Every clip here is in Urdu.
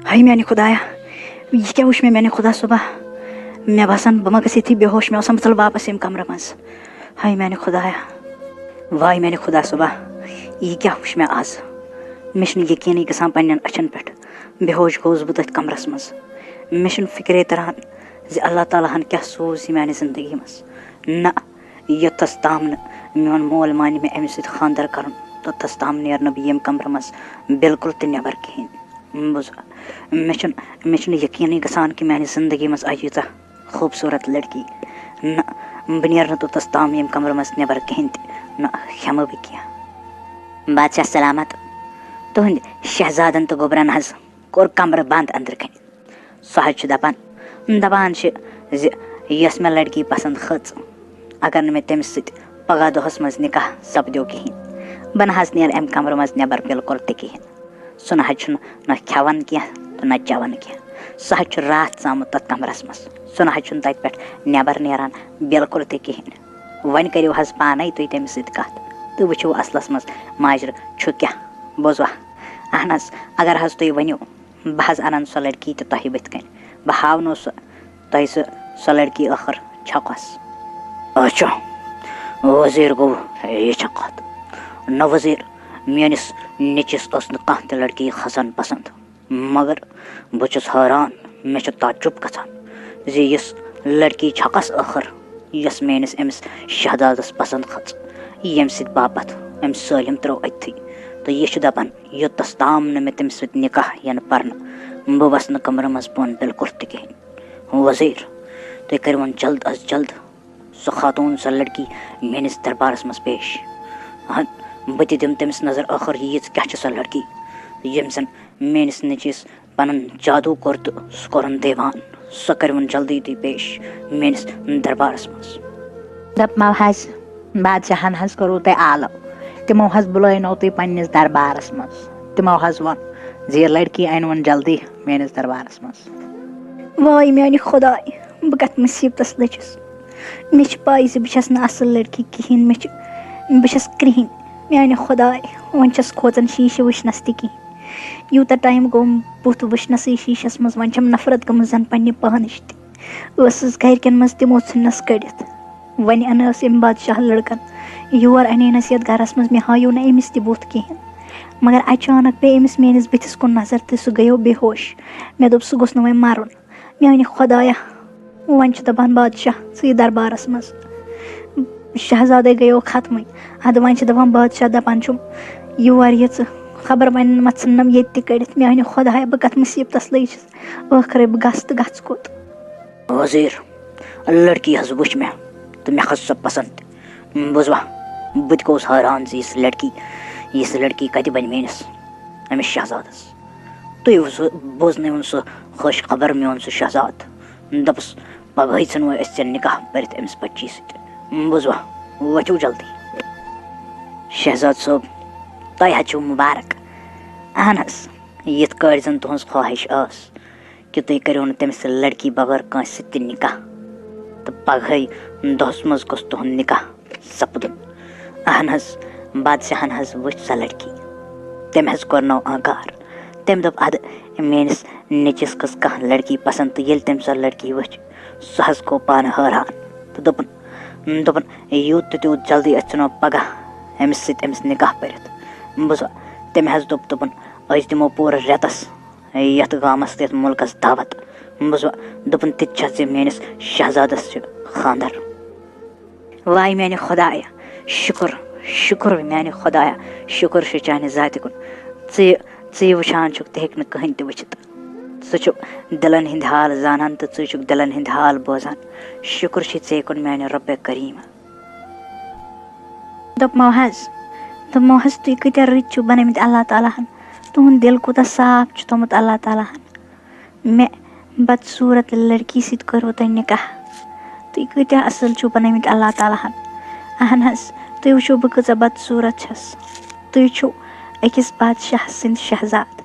ہائی میانہِ خدایا یہ کیا وچھ میانہِ خدا صبح مےٚ باسان بہٕ ما گژھِ ییٚتھی بے ہوش مےٚ اوس آمُت واپس ییٚمہِ کمرٕ منٛز ہاے میانہِ خدایا واے میانہِ خدا صبح یہ کیا وچھ مےٚ آز مےٚ چھُنہٕ یقیٖنٕے گژھان پننٮ۪ن أچھن پٮ۪ٹھ بے ہوش گوٚوُس بہٕ تٔتھۍ کمرس منٛز مےٚ چھُنہٕ فکرے تران زِ اللہ تعالیٰ ہن کیٛاہ سوز یہِ میانہِ زندگی منٛز نہ یوٚتس تام نہٕ میون مول مانہِ مےٚ أمِس سۭتۍ خانٛدر کرُن توٚتس تام نیرٕ نہٕ بہٕ ییٚمہِ کمرٕ منٛز بالکل تہِ نٮ۪بر کِہیٖنۍ بوٗز مےٚ چھُنہٕ یقیٖنٕے گژھان کہِ میانہِ زندگی منٛز آیہِ ییٖژاہ خوٗبصوٗرت لڑکی نہ بہٕ نیرٕ نہٕ توٚتس تام ییٚمہِ کمرٕ منٛز نٮ۪بر کِہیٖنۍ تہِ نہ ہٮ۪مہٕ بہٕ کینٛہہ بادشاہ سلامت تُہنٛدِ شہزادن تہٕ گوٚبرن حظ کوٚر کمرٕ بنٛد أنٛدرٕ کنہِ سُہ حظ چھُ دپان چھِ زِ یۄس مےٚ لڑکی پسنٛد کھٔژ اگر نہٕ مےٚ تٔمِس سۭتۍ پگاہ دۄہس منٛز نکاح سپدیو کِہیٖنۍ بہٕ نہ حظ نیرٕ امہِ کمرٕ منٛز نٮ۪بر بالکل تہِ کِہیٖنۍ سُہ نہ حظ چھُنہٕ نہ کھٮ۪وان کینٛہہ تہٕ نہ چٮ۪وان کینٛہہ سُہ حظ چھُ راتھ ژامُت تتھ کمرس منٛز سُہ نہ حظ چھُنہٕ تتہِ پٮ۪ٹھ نٮ۪بر نیران بالکل تہِ کِہیٖنۍ وۄنۍ کٔرِو حظ پانے تُہۍ تٔمِس سۭتۍ کتھ تہٕ وٕچھِو اصلس منٛز ماجرٕ چھُ کیٛاہ بوٗزوا اہن حظ اگر حظ تُہۍ ؤنِو بہٕ حظ انن سۄ لڑکی تہٕ تۄہہِ بٕتھِ کنہِ بہٕ ہاونو تۄہہِ سۄ لڑکی ٲخر چھکس اچھا وزیر گوٚو یہِ چھےٚ کتھ نہ وزیر میٲنِس نیٚچوِس ٲس نہٕ کانٛہہ تہِ لڑکی کھسان پسنٛد مگر بہٕ چھُس حٲران مےٚ چھُ تعجب گژھان زِ یُس لڑکی چھکس ٲخر یۄس میٲنِس أمِس شہزادس پسنٛد کھٔژ ییٚمہِ سۭتۍ باپتھ أمۍ سٲلِم ترٲو أتتھٕے تہٕ یہِ چھُ دپان یوٚتس تام نہٕ مےٚ تٔمِس سۭتۍ نکاح یِنہٕ پرنہٕ بہٕ وسہٕ نہٕ کمرٕ منٛز بۄن بالکل تہِ کِہیٖنۍ وزیر تُہۍ کٔرِوُن جلد از جلد سۄ خاتوٗن سۄ لڑکی میٲنِس دربارس منٛز پیش بہٕ تہِ دِمہٕ تٔمِس نظر ٲخر ییٖژ کیٛاہ چھِ سۄ لڑکی ییٚمۍ زن میٲنِس نیٚچوِس پنُن جادوٗ کوٚر تہٕ سُہ کوٚرُن دیوان سۄ کٔرِوُن جلدی تُہۍ پیش میٲنِس دربارس منٛز دپمو حظ بادشاہن حظ کوٚروٕ تۄہہِ آلو تِمو حظ بُلٲینو تُہۍ پننِس دربارس منٛز تِمو حظ ووٚن زِ یہِ لڑکی انوُن جلدی میٲنِس دربارس منٛز واے میانہِ خۄداے بہٕ کتھ مُصیبتس لٔجِس مےٚ چھِ پاے زِ بہٕ چھس نہٕ اصل لڑکی کِہیٖنۍ بہٕ چھس کرٛہِنۍ میانہِ خۄداے وۄنۍ چھس کھوژان شیٖشہٕ وٕچھنس تہِ کِہیٖنۍ یوٗتاہ ٹایم گوٚو بُتھ وٕچھنسٕے شیٖشس منٛز وۄنۍ چھم نفرت گٔمٕژ زن پننہِ پانٕچ تہِ ٲسٕس گرِکٮ۪ن منٛز تِمو ژھٕننس کٔڑِتھ وۄنۍ انٲس أمۍ بادشاہ لڑکن یور انینس یتھ گرس منٛز مےٚ ہایو نہٕ أمِس تہِ بُتھ کِہیٖنۍ مگر اچانک پیٚیہِ أمِس میٲنِس بٕتھِس کُن نظر تہٕ سُہ گٔیو بے ہوش مےٚ دوٚپ سُہ گوٚژھ نہٕ وۄنۍ مرُن میانہِ خۄدایا وۄنۍ چھُ دپان بادشاہ ژٕے دربارس منٛز شہزادے گٔیو ختمٕے ادٕ وۄنۍ چھِ دپان بادشاہ دپان چھُم یور یہِ ژٕ خبر وۄنۍ ما ژھٕننم ییٚتہِ تہِ کٔڑِتھ میانہِ خۄدایا بہٕ کتھ مُصیبتس لٔجِس ٲخرے بہٕ گژھٕ تہٕ گژھٕ کوٚت وزیر لڑکی حظ وٕچھ مےٚ تہٕ مےٚ کھٔژ سۄ پسنٛد بوٗزوا بہٕ تہِ گوٚوُس حٲران زِ یِژھ لڑکی کتہِ بنہِ میٲنِس أمِس شہزادس تُہۍ بوزنٲیوُن سُہ خوش خبر میون سُہ شہزاد دوٚپُس پگہٕے ژھٕنوے أسۍ ژےٚ نکاح پٔرِتھ أمِس بچی سۭتۍ بوٗزوا ؤتھِو جلدی شہزاد صٲب تۄہہِ حظ چھُو مُبارک اہن حظ یِتھ کٲٹھۍ زن تُہنٛز خواہش ٲس کہِ تُہۍ کٔرِو نہٕ تٔمِس لڑکی بغٲر کٲنٛسہِ سۭتۍ تہِ نکاح تہٕ پگہٕے دۄہس منٛز گوٚژھ تُہُنٛد نکاح سپدُن اہن حظ بادشاہن حظ وٕچھ سۄ لڑکی تٔمۍ حظ کوٚرنو آنکار تٔمۍ دوٚپ ادٕ میٲنِس نیٚچوِس کھٔژ کانٛہہ لڑکی پسنٛد تہٕ ییٚلہِ تٔمۍ سۄ لڑکی وٕچھ سُہ حظ گوٚو پانہٕ حٲران تہٕ دوٚپُن یوٗت تہٕ تیوٗت جلدی أسۍ ژھٕنو پگاہ أمِس سۭتۍ أمِس نکاح پٔرِتھ بوٗزوا تٔمۍ حظ دوٚپُن أسۍ دِمو پوٗرٕ رٮ۪تس یتھ گامس تہٕ یتھ مُلکس دعوت بوٗزوا دوٚپُن تِتہِ چھِ زِ میٲنِس شہزادس چھُ خانٛدر واے میانہِ خۄدایا شُکر میانہِ خۄدایا شُکر چھُ چانہِ ذاتہِ کُن ژٕ وٕچھان چھُکھ تہِ ہیٚکہِ نہٕ کٕہٕنۍ تہِ وٕچھِتھ ژٕ چھُکھ دِلن ہٕنٛدۍ حال زانان تہٕ ژٕ چھُکھ دِلن ہٕنٛدۍ حال بوزان شُکر چھُے ژے کُن میانہِ رۄبے کریٖم دوٚپمو حظ تُہۍ کۭتیاہ رٕتۍ چھِو بنٲمٕتۍ اللہ تعالیٰ ہن تُہُنٛد دِل کوٗتاہ صاف چھُ تھوٚمُت اللہ تعالیٰ ہن مےٚ بدصوٗرت لڑکی سۭتۍ کوٚروٕ تۄہہِ نکاح تُہۍ کۭتیاہ اصٕل چھِو بنٲمٕتۍ اللہ تعالیٰ ہن اہن حظ تُہۍ وٕچھِو بہٕ کۭژاہ بدصوٗرت چھس تُہۍ چھِو أکِس بادشاہ سٕنٛدۍ شہزاد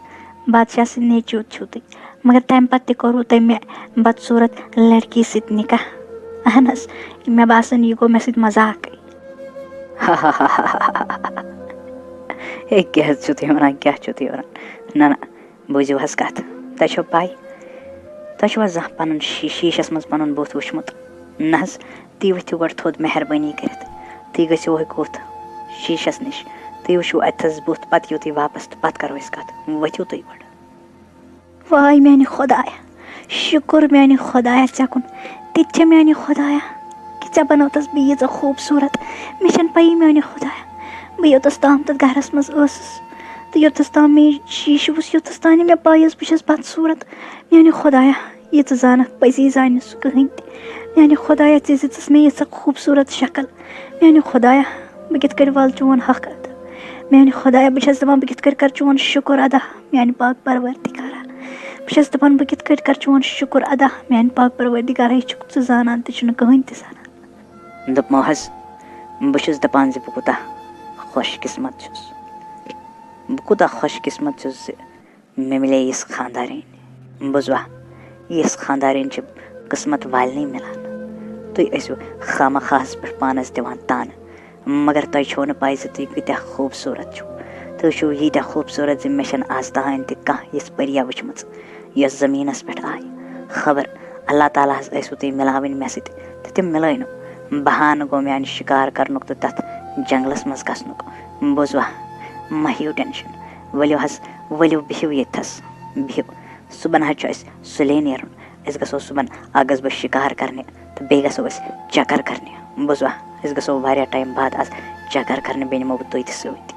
بادشاہ سٕنٛدۍ نیٚچوٗ چھِو تُہۍ مگر تمہِ پتہٕ تہِ کوٚروٕ تۄہہِ مےٚ بدصوٗرت لڑکی سۭتۍ نکاح اہن حظ مےٚ باسان یہِ گوٚو مےٚ سۭتۍ مذاقٕے ہے کیٛاہ حظ چھِو تُہۍ وَنان نہ بوٗزِو حظ کَتھ تۄہہِ چھو پَے تۄہہِ چھُوا زانٛہہ پَنُن شیٖشَس منٛز پَنُن بُتھ وٕچھمُت؟ نہ حظ تُہۍ ؤتھِو گۄڈٕ تھوٚد مہربٲنی کٔرِتھ تُہۍ گٔژھِو ہوٚکھ شیٖشَس نِش تُہۍ وٕچھِو اَتھَس بُتھ پَتہٕ یِیِو تُہۍ واپَس تہٕ پَتہٕ کَرو أسۍ کَتھ ؤتھِو تُہۍ گۄڈٕ. واے میٛانہِ خۄدایا شُکُر میٛانہِ خۄدایا ژےٚ کُن تِتہِ چھےٚ میٛانہِ خۄدایا کہِ ژےٚ بَنٲوتَس بہٕ ییٖژاہ خوٗبصوٗرت مےٚ چھَنہٕ پَیی میٛانہِ خۄدایا بہٕ یوٚتَس تام تَتھ گَرَس منٛز ٲسٕس تہٕ یوٚتَس تام مےٚ شیٖشہٕ وٕچھ یوٚتَس تام نہٕ مےٚ پَے ٲس بہٕ چھَس بدصوٗرت میٛانہِ خۄدایا یہِ ژٕ زانَکھ پٔزی زانہِ نہٕ سُہ کٕہٕنۍ تہِ میٛانہِ خۄدایا ژےٚ دِژٕس مےٚ ییٖژاہ خوٗبصوٗرت شکٕل میٛانہِ خۄدایا بہٕ کِتھ کٔنۍ وَلہٕ چون حق ادا میٛانہِ خۄدایا بہٕ چھَس دَپان بہٕ کِتھ کٔنۍ کَرٕ چون شُکُر ادا میٛانہِ پاک پَروَردِگارا بہٕ چھَس دَپان بہٕ کِتھ کٔنۍ کَرٕ چون شُکُر ادا میٛانہِ پاک پَروَردِگارا یہِ چھُکھ ژٕ زانان تہِ چھُنہٕ کٕہٕنۍ تہِ زانان. دوٚپمو حظ بہٕ چھُس دَپان زِ بہٕ کوٗتاہ خۄش قٕسمت چھُس بہٕ کوٗتاہ خۄش قٕسمت چھُس زِ مےٚ مِلے یِژھ خانٛدارِنۍ بوٗزوا یِژھ خانٛدارِنۍ چھِ قٕسمت والنٕے مِلان. تُہۍ ٲسِو خامخاہَس پٮ۪ٹھ پانَس دِوان تانہٕ مگر تۄہہِ چھو نہٕ پَے زِ تُہۍ کۭتیاہ خوٗبصوٗرت چھِو تُہۍ چھِو ییٖتیاہ خوٗبصوٗرت زِ مےٚ چھَنہٕ آز تانۍ تہِ کانٛہہ یِژھ پٔریا وٕچھمٕژ یۄس زٔمیٖنَس پٮ۪ٹھ آیہِ خبر اللہ تعالیٰ ہَس ٲسوٕ تُہۍ مِلاوٕنۍ مےٚ سۭتۍ تہٕ تِم مِلٲے نہٕ بہانہٕ گوٚو میٛانہِ شِکار کَرنُک تہٕ تَتھ جنٛگلَس منٛز گژھنُک بوٗزوا مہ ہیٚیِو ٹٮ۪نشَن ؤلِو حظ ؤلِو بِہِو ییٚتھَس بِہِو صُبحن حظ چھُ اَسہِ سُلے نیرُن أسۍ گژھو صُبحن اَکھ گژھٕ بہٕ شِکار کَرنہِ تہٕ بیٚیہِ گژھو أسۍ چَکر کَرنہِ بوٗزوا أسۍ گژھو واریاہ ٹایم بعد آز چَکر کَرنہِ بیٚیہِ نِمو بہٕ تُہۍ تہِ سۭتۍ.